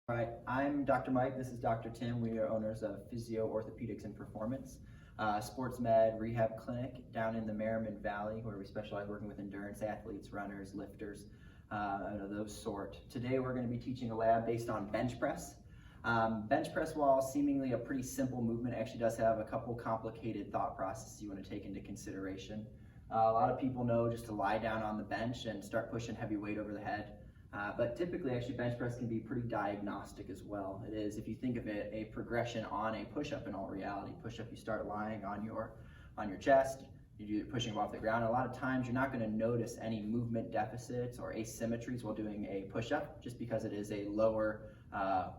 All right, I'm Dr. Mike. This is Dr. Tim. We are owners of Physio, Orthopedics, and Performance, sports med rehab clinic down in the Merriman Valley, where we specialize working with endurance athletes, runners, lifters, of those sort. Today we're going to be teaching a lab based on bench press. Bench press, while seemingly a pretty simple movement, actually does have a couple complicated thought processes you want to take into consideration. A lot of people know just to lie down on the bench and start pushing heavy weight over the head. But typically, actually, bench press can be pretty diagnostic as well. It is, if you think of it, a progression on a push-up in all reality. Push-up, you start lying on your chest, you do pushing off the ground. A lot of times, you're not going to notice any movement deficits or asymmetries while doing a push-up, just because it is a lower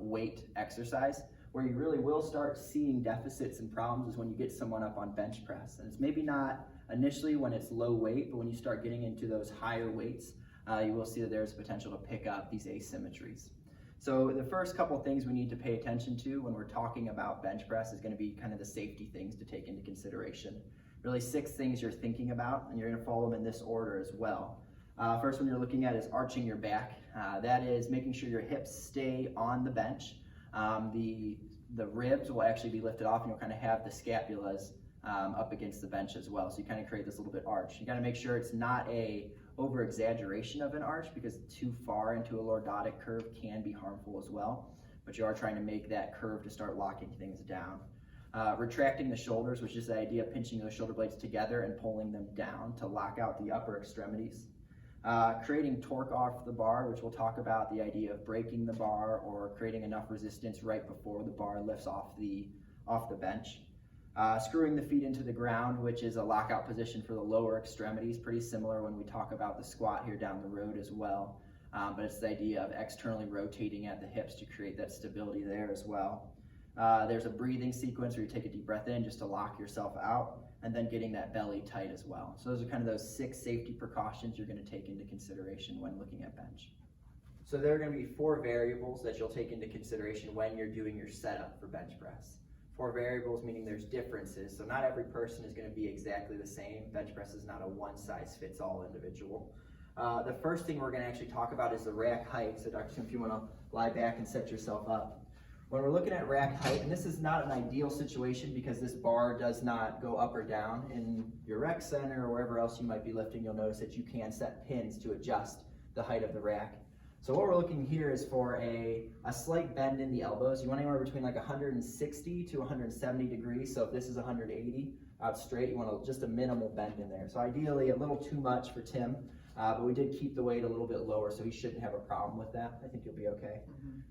weight exercise. Where you really will start seeing deficits and problems is when you get someone up on bench press. And it's maybe not initially when it's low weight, but when you start getting into those higher weights, you will see that there's potential to pick up these asymmetries. So the first couple things we need to pay attention to when we're talking about bench press is going to be kind of the safety things to take into consideration. Really 6 things you're thinking about, and you're going to follow them in this order as well. First one you're looking at is arching your back. That is making sure your hips stay on the bench. The ribs will actually be lifted off, and you'll kind of have the scapulas up against the bench as well. So you kind of create this little bit arch. You got to make sure it's not a over exaggeration of an arch, because too far into a lordotic curve can be harmful as well. But you are trying to make that curve to start locking things down. Retracting the shoulders, which is the idea of pinching those shoulder blades together and pulling them down to lock out the upper extremities. Creating torque off the bar, which we'll talk about the idea of breaking the bar or creating enough resistance right before the bar lifts off the bench. Screwing the feet into the ground, which is a lockout position for the lower extremities, pretty similar when we talk about the squat here down the road as well. But it's the idea of externally rotating at the hips to create that stability there as well. There's a breathing sequence where you take a deep breath in just to lock yourself out, and then getting that belly tight as well. So those are kind of those 6 safety precautions you're going to take into consideration when looking at bench. So there are going to be 4 variables that you'll take into consideration when you're doing your setup for bench press. 4 variables meaning there's differences, so not every person is going to be exactly the same. Bench press is not a one-size-fits-all individual. The first thing we're going to actually talk about is the rack height. So Dr. Tim, if you want to lie back and set yourself up. When we're looking at rack height, and this is not an ideal situation because this bar does not go up or down. In your rec center or wherever else you might be lifting, you'll notice that you can set pins to adjust the height of the rack. So what we're looking here is for a slight bend in the elbows. You want anywhere between like 160 to 170 degrees. So if this is 180 out straight, you want just a minimal bend in there. So ideally a little too much for Tim, but we did keep the weight a little bit lower, so he shouldn't have a problem with that. I think you'll be okay.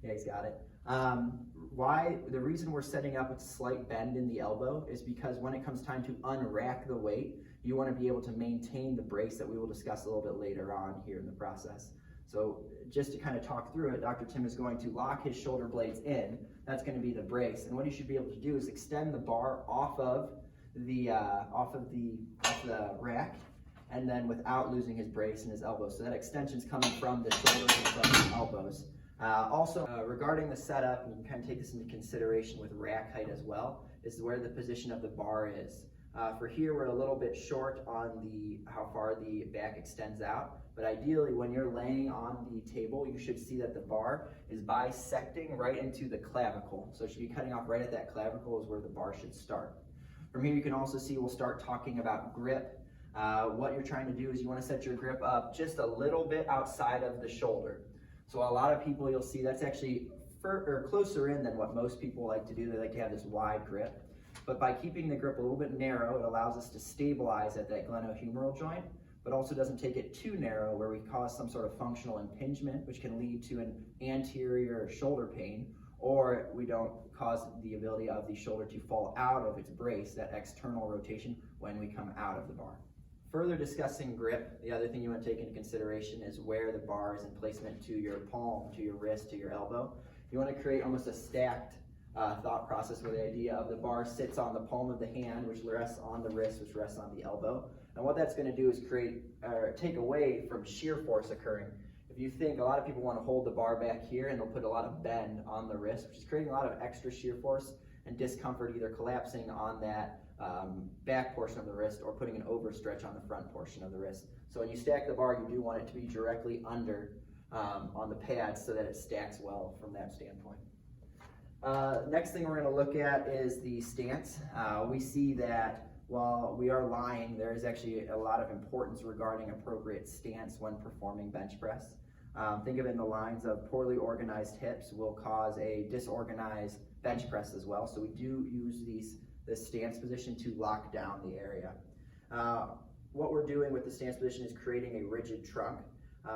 Yeah, he's got it. The reason we're setting up a slight bend in the elbow is because when it comes time to unrack the weight, you want to be able to maintain the brace that we will discuss a little bit later on here in the process. So just to kind of talk through it, Dr. Tim is going to lock his shoulder blades in. That's going to be the brace. And what he should be able to do is extend the bar off of the rack, and then without losing his brace and his elbows. So that extension's coming from the shoulders and from the elbows. Regarding the setup, and you can kind of take this into consideration with rack height as well, is where the position of the bar is. For here, we're a little bit short on how far the back extends out, but ideally when you're laying on the table, you should see that the bar is bisecting right into the clavicle. So it should be cutting off right at that clavicle is where the bar should start. From here, you can also see we'll start talking about grip. What you're trying to do is you want to set your grip up just a little bit outside of the shoulder. So a lot of people, you'll see that's actually closer in than what most people like to do. They like to have this wide grip. But by keeping the grip a little bit narrow, it allows us to stabilize at that glenohumeral joint, but also doesn't take it too narrow where we cause some sort of functional impingement, which can lead to an anterior shoulder pain, or we don't cause the ability of the shoulder to fall out of its brace, that external rotation, when we come out of the bar. Further discussing grip, the other thing you want to take into consideration is where the bar is in placement to your palm, to your wrist, to your elbow. You want to create almost a stacked thought process where the idea of the bar sits on the palm of the hand, which rests on the wrist, which rests on the elbow. And what that's going to do is take away from shear force occurring. If you think, a lot of people want to hold the bar back here and they'll put a lot of bend on the wrist, which is creating a lot of extra shear force and discomfort, either collapsing on that back portion of the wrist or putting an overstretch on the front portion of the wrist. So when you stack the bar, you do want it to be directly under on the pads so that it stacks well from that standpoint. Next thing we're going to look at is the stance. We see that while we are lying, there is actually a lot of importance regarding appropriate stance when performing bench press. Think of it in the lines of poorly organized hips will cause a disorganized bench press as well. So we do use this stance position to lock down the area. What we're doing with the stance position is creating a rigid trunk.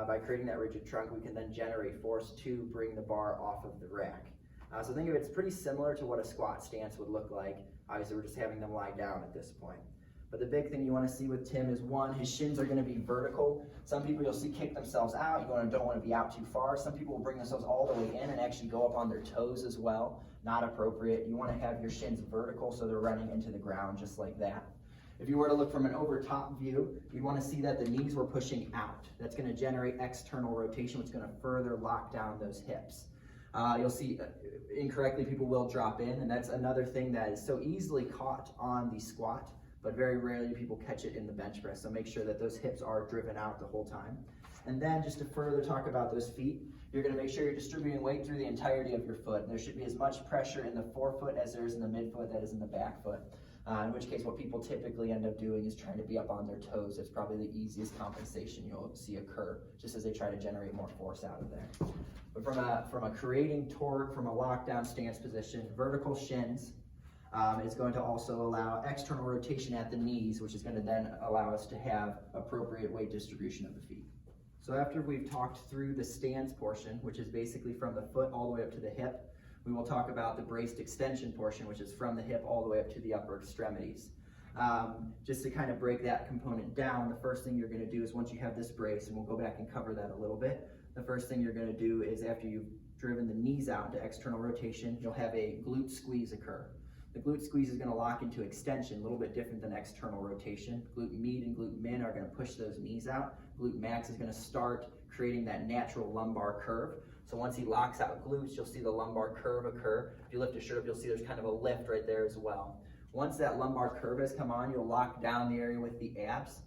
By creating that rigid trunk, we can then generate force to bring the bar off of the rack. So think of it, it's pretty similar to what a squat stance would look like. Obviously, we're just having them lie down at this point. But the big thing you want to see with Tim is, one, his shins are going to be vertical. Some people you'll see kick themselves out. You don't want to be out too far. Some people will bring themselves all the way in and actually go up on their toes as well. Not appropriate. You want to have your shins vertical so they're running into the ground just like that. If you were to look from an over top view, you'd want to see that the knees were pushing out. That's going to generate external rotation, which is going to further lock down those hips. You'll see incorrectly people will drop in, and that's another thing that is so easily caught on the squat, but very rarely people catch it in the bench press. So make sure that those hips are driven out the whole time. And then just to further talk about those feet, you're going to make sure you're distributing weight through the entirety of your foot. And there should be as much pressure in the forefoot as there is in the midfoot, that is in the back foot. In which case what people typically end up doing is trying to be up on their toes. It's probably the easiest compensation you'll see occur, just as they try to generate more force out of there. But from a creating torque, from a lockdown stance position, vertical shins is going to also allow external rotation at the knees, which is going to then allow us to have appropriate weight distribution of the feet. So after we've talked through the stance portion, which is basically from the foot all the way up to the hip, we will talk about the braced extension portion, which is from the hip all the way up to the upper extremities. Just to kind of break that component down, the first thing you're going to do is once you have this brace, and we'll go back and cover that a little bit, the first thing you're going to do is after you've driven the knees out into external rotation, you'll have a glute squeeze occur. The glute squeeze is going to lock into extension, a little bit different than external rotation. Glute med and glute min are going to push those knees out. Glute max is going to start creating that natural lumbar curve. So once he locks out glutes, you'll see the lumbar curve occur. If you lift your shirt up, you'll see there's kind of a lift right there as well. Once that lumbar curve has come on, you'll lock down the area with the abs.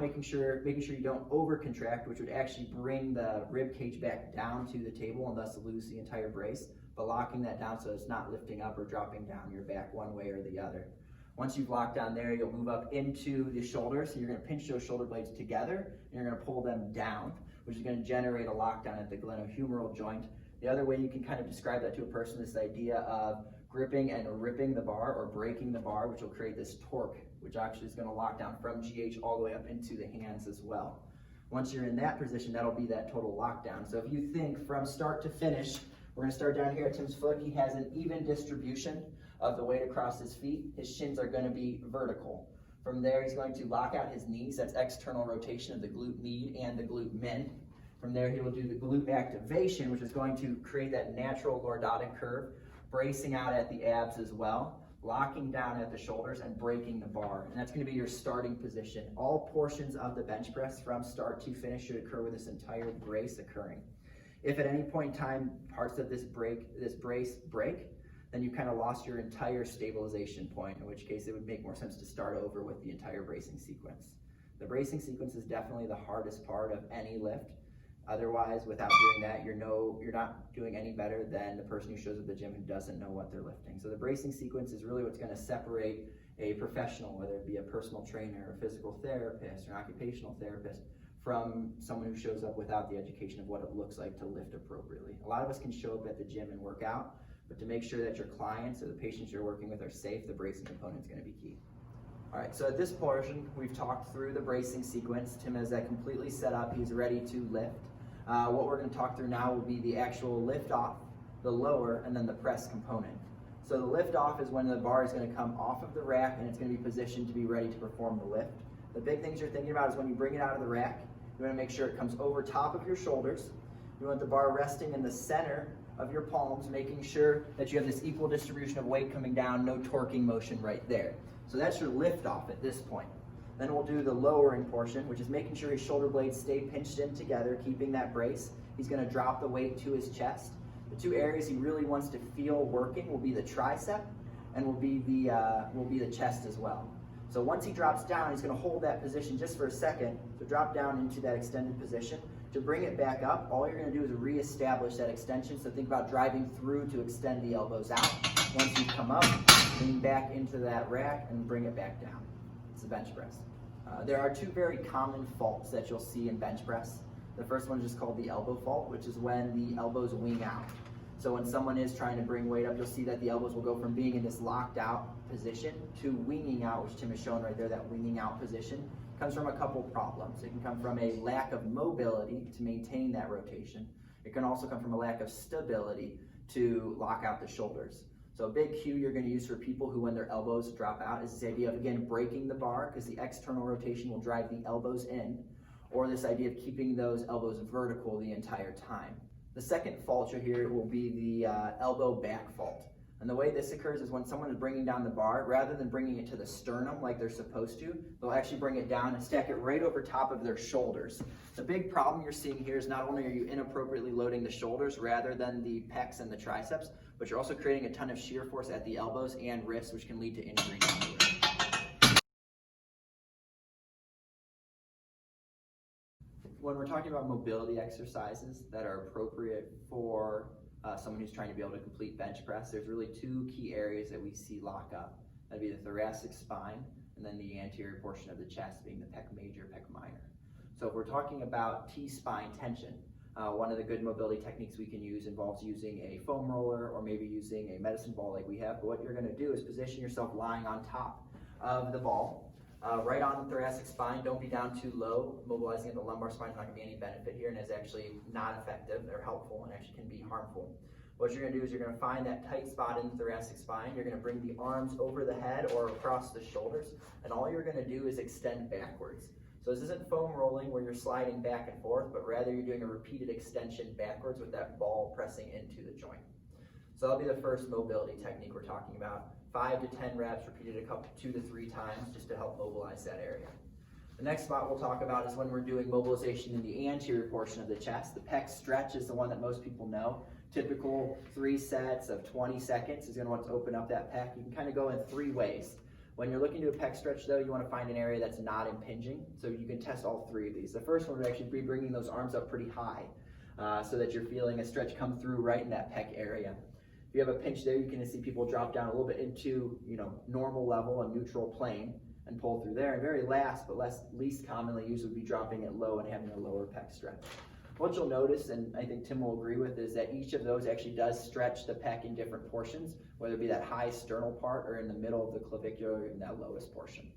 Making sure you don't over contract, which would actually bring the rib cage back down to the table and thus lose the entire brace, but locking that down so it's not lifting up or dropping down your back one way or the other. Once you've locked down there, you'll move up into the shoulders. So you're going to pinch those shoulder blades together and you're going to pull them down, which is going to generate a lockdown at the glenohumeral joint. The other way you can kind of describe that to a person is this idea of gripping and ripping the bar or breaking the bar, which will create this torque, which actually is going to lock down from GH all the way up into the hands as well. Once you're in that position, that'll be that total lockdown. So if you think from start to finish, we're going to start down here at Tim's foot. He has an even distribution of the weight across his feet. His shins are going to be vertical. From there, he's going to lock out his knees. That's external rotation of the glute med and the glute min. From there, he will do the glute activation, which is going to create that natural lordotic curve, bracing out at the abs as well, locking down at the shoulders and breaking the bar. And that's going to be your starting position. All portions of the bench press from start to finish should occur with this entire brace occurring. If at any point in time parts of this brace break, then you kind of lost your entire stabilization point, in which case it would make more sense to start over with the entire bracing sequence. The bracing sequence is definitely the hardest part of any lift. Otherwise, without doing that, you're not doing any better than the person who shows up at the gym who doesn't know what they're lifting. So the bracing sequence is really what's going to separate a professional, whether it be a personal trainer, a physical therapist, or an occupational therapist, from someone who shows up without the education of what it looks like to lift appropriately. A lot of us can show up at the gym and work out, but to make sure that your clients or the patients you're working with are safe, the bracing component is going to be key. All right, so at this portion, we've talked through the bracing sequence. Tim has that completely set up. He's ready to lift. What we're going to talk through now will be the actual lift off, the lower, and then the press component. So the lift off is when the bar is going to come off of the rack and it's going to be positioned to be ready to perform the lift. The big things you're thinking about is when you bring it out of the rack, you want to make sure it comes over top of your shoulders. You want the bar resting in the center of your palms, making sure that you have this equal distribution of weight coming down, no torquing motion right there. So that's your lift off at this point. Then we'll do the lowering portion, which is making sure his shoulder blades stay pinched in together, keeping that brace. He's going to drop the weight to his chest. The two areas he really wants to feel working will be the tricep and will be the chest as well. So once he drops down, he's going to hold that position just for a second to drop down into that extended position. To bring it back up, all you're going to do is reestablish that extension. So think about driving through to extend the elbows out. Once you come up, lean back into that rack and bring it back down. It's a bench press. There are two very common faults that you'll see in bench press. The first one is just called the elbow fault, which is when the elbows wing out. So when someone is trying to bring weight up, you'll see that the elbows will go from being in this locked out position to winging out, which Tim has shown right there, that winging out position. It comes from a couple problems. It can come from a lack of mobility to maintain that rotation. It can also come from a lack of stability to lock out the shoulders. So a big cue you're going to use for people who, when their elbows drop out, is this idea of, again, breaking the bar, because the external rotation will drive the elbows in, or this idea of keeping those elbows vertical the entire time. The second fault you'll hear will be the elbow back fault. And the way this occurs is when someone is bringing down the bar, rather than bringing it to the sternum like they're supposed to, they'll actually bring it down and stack it right over top of their shoulders. The big problem you're seeing here is not only are you inappropriately loading the shoulders rather than the pecs and the triceps, but you're also creating a ton of shear force at the elbows and wrists, which can lead to injury down the road. When we're talking about mobility exercises that are appropriate for someone who's trying to be able to complete bench press, there's really two key areas that we see lock up. That'd be the thoracic spine and then the anterior portion of the chest, being the pec major, pec minor. So if we're talking about T-spine tension, one of the good mobility techniques we can use involves using a foam roller or maybe using a medicine ball like we have. But what you're going to do is position yourself lying on top of the ball, right on the thoracic spine. Don't be down too low. Mobilizing at the lumbar spine is not going to be any benefit here, and is actually not effective. They're helpful and actually can be harmful. What you're going to do is you're going to find that tight spot in the thoracic spine. You're going to bring the arms over the head or across the shoulders, and all you're going to do is extend backwards. So this isn't foam rolling where you're sliding back and forth, but rather you're doing a repeated extension backwards with that ball pressing into the joint. So that'll be the first mobility technique we're talking about. 5 to 10 reps repeated 2 to 3 times just to help mobilize that area. The next spot we'll talk about is when we're doing mobilization in the anterior portion of the chest. The pec stretch is the one that most people know. Typical 3 sets of 20 seconds is going to want to open up that pec. You can kind of go in 3 ways. When you're looking to a pec stretch, though, you want to find an area that's not impinging, so you can test all 3 of these. The first one would actually be bringing those arms up pretty high so that you're feeling a stretch come through right in that pec area. If you have a pinch there, you can see people drop down a little bit into normal level, a neutral plane, and pull through there. And very last, but least commonly used, would be dropping it low and having a lower pec stretch. What you'll notice, and I think Tim will agree with, is that each of those actually does stretch the pec in different portions, whether it be that high sternal part or in the middle of the clavicular or in that lowest portion.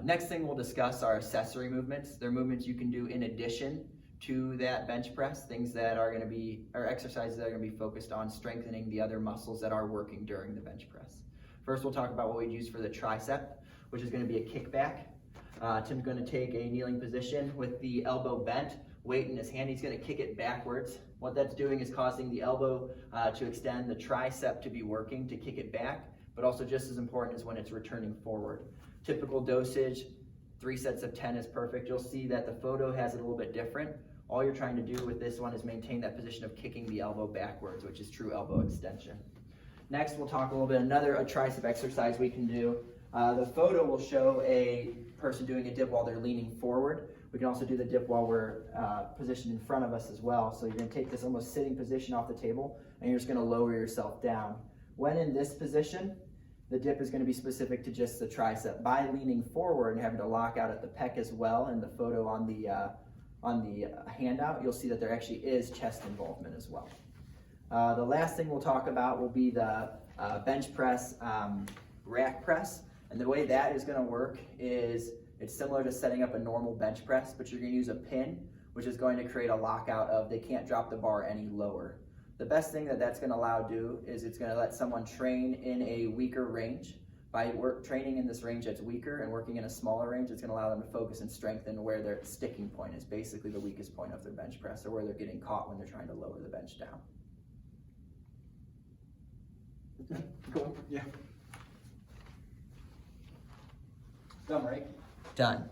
Next thing we'll discuss are accessory movements. They're movements you can do in addition to that bench press, things that are going to be, or exercises that are going to be focused on strengthening the other muscles that are working during the bench press. First, we'll talk about what we'd use for the tricep, which is going to be a kickback. Tim's going to take a kneeling position with the elbow bent, weight in his hand. He's going to kick it backwards. What that's doing is causing the elbow to extend, the tricep to be working, to kick it back, but also just as important is when it's returning forward. Typical dosage, 3 sets of 10 is perfect. You'll see that the photo has it a little bit different. All you're trying to do with this one is maintain that position of kicking the elbow backwards, which is true elbow extension. Next, we'll talk a little bit, a tricep exercise we can do. The photo will show a person doing a dip while they're leaning forward. We can also do the dip while we're positioned in front of us as well. So you're going to take this almost sitting position off the table, and you're just going to lower yourself down. When in this position, the dip is going to be specific to just the tricep. By leaning forward and having to lock out at the pec as well, in the photo on the handout, you'll see that there actually is chest involvement as well. The last thing we'll talk about will be the bench press, rack press. And the way that is going to work is it's similar to setting up a normal bench press, but you're going to use a pin, which is going to create a lockout of they can't drop the bar any lower. The best thing that that's going to allow to do is it's going to let someone train in a weaker range. By training in this range that's weaker and working in a smaller range, it's going to allow them to focus and strengthen where their sticking point is, basically the weakest point of their bench press, or where they're getting caught when they're trying to lower the bench down. Cool. Yeah. Done, right? Done.